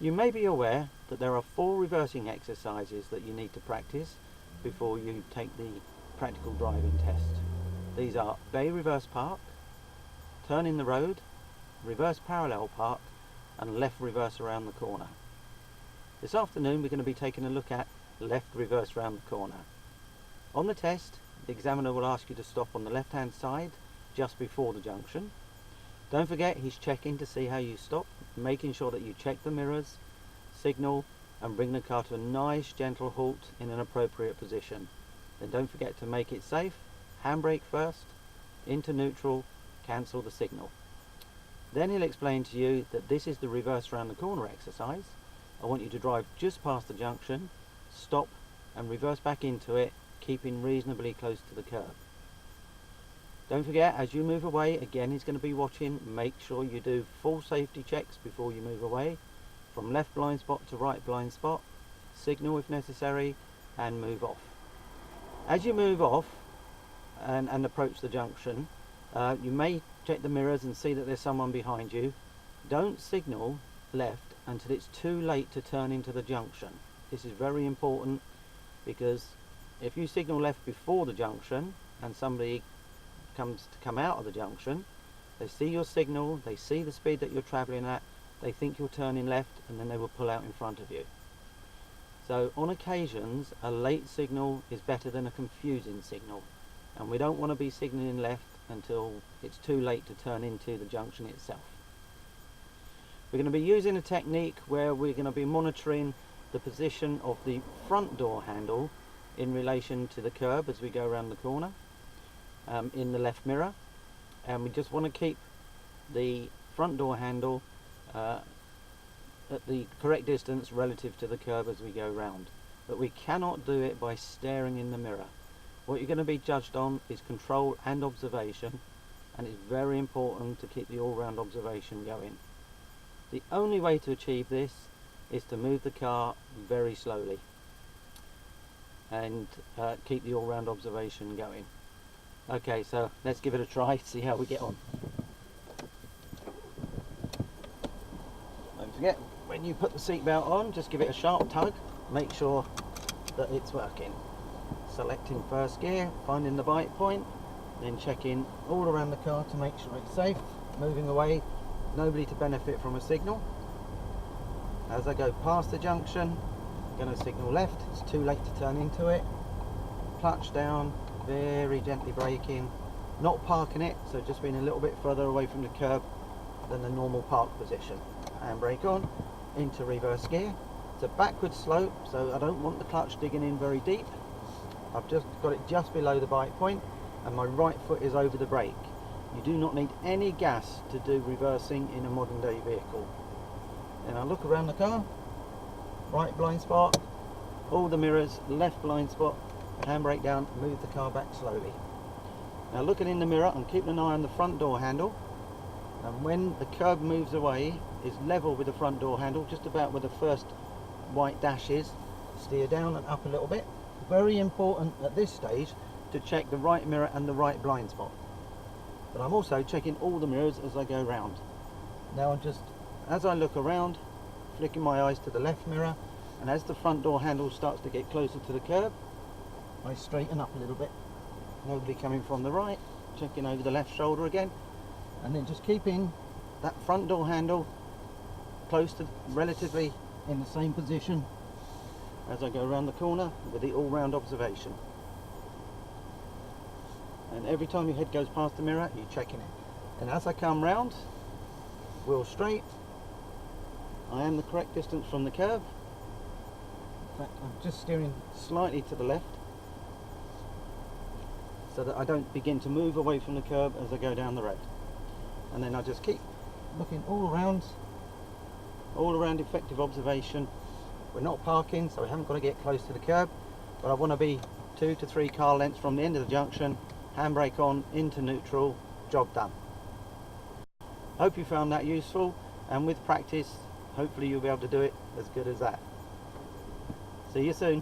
You may be aware that there are 4 reversing exercises that you need to practice before you take the practical driving test. These are bay reverse park, turn in the road, reverse parallel park, and left reverse around the corner. This afternoon we're going to be taking a look at left reverse around the corner. On the test, the examiner will ask you to stop on the left hand side just before the junction. Don't forget, he's checking to see how you stop, making sure that you check the mirrors, signal, and bring the car to a nice gentle halt in an appropriate position. Then don't forget to make it safe, handbrake first, into neutral, cancel the signal. Then he'll explain to you that this is the reverse round the corner exercise. I want you to drive just past the junction, stop and reverse back into it, keeping reasonably close to the curb. Don't forget, as you move away, again he's going to be watching. Make sure you do full safety checks before you move away, from left blind spot to right blind spot, signal if necessary, and move off. As you move off and approach the junction, you may check the mirrors and see that there's someone behind you. Don't signal left until it's too late to turn into the junction. This is very important, because if you signal left before the junction and somebody come out of the junction, they see your signal, they see the speed that you're travelling at, they think you're turning left, and then they will pull out in front of you. So on occasions a late signal is better than a confusing signal, and we don't want to be signalling left until it's too late to turn into the junction itself. We're going to be using a technique where we're going to be monitoring the position of the front door handle in relation to the curb as we go around the corner, in the left mirror, and we just want to keep the front door handle at the correct distance relative to the curb as we go round. But we cannot do it by staring in the mirror. What you're going to be judged on is control and observation, and it's very important to keep the all-round observation going. The only way to achieve this is to move the car very slowly and keep the all-round observation going. Okay, so let's give it a try, see how we get on. Don't forget, when you put the seatbelt on, just give it a sharp tug, make sure that it's working. Selecting first gear, finding the bite point, then checking all around the car to make sure it's safe, moving away, nobody to benefit from a signal. As I go past the junction, I'm going to signal left, it's too late to turn into it, clutch down, very gently braking, not parking it, so just being a little bit further away from the curb than the normal park position. Handbrake on, into reverse gear. It's a backward slope, so I don't want the clutch digging in very deep. I've just got it just below the bite point, and my right foot is over the brake. You do not need any gas to do reversing in a modern day vehicle. Then I look around the car, right blind spot, all the mirrors, left blind spot, handbrake down, move the car back slowly. Now looking in the mirror, I'm keeping an eye on the front door handle, and when the curb moves away, it's level with the front door handle, just about where the first white dash is. Steer down and up a little bit. Very important at this stage to check the right mirror and the right blind spot. But I'm also checking all the mirrors as I go round. Now I'm just, as I look around, flicking my eyes to the left mirror, and as the front door handle starts to get closer to the curb, I straighten up a little bit. Nobody coming from the right, checking over the left shoulder again, and then just keeping that front door handle close to, relatively in the same position as I go around the corner with the all-round observation. And every time your head goes past the mirror, you're checking it. And as I come round, wheel straight, I am the correct distance from the curb. In fact, I'm just steering slightly to the left, so that I don't begin to move away from the curb as I go down the road. And then I just keep looking all around effective observation. We're not parking, so we haven't got to get close to the curb, but I want to be 2 to 3 car lengths from the end of the junction, handbrake on, into neutral, job done. Hope you found that useful, and with practice, hopefully you'll be able to do it as good as that. See you soon.